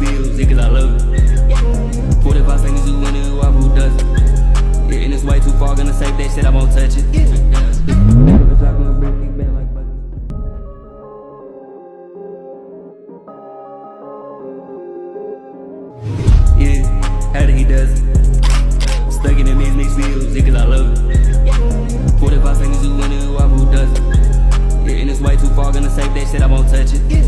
mixed feels, yeah, cause I love it. 45 seconds to win it, who doesn't? Yeah, and it's way too far, gonna save that shit, I won't touch it. Yeah, how did he does it? Stuck in them mixed feels, yeah, cause I love it. 45 seconds to win it, who doesn't? Yeah, and it's way too far, gonna save that shit, I won't touch it.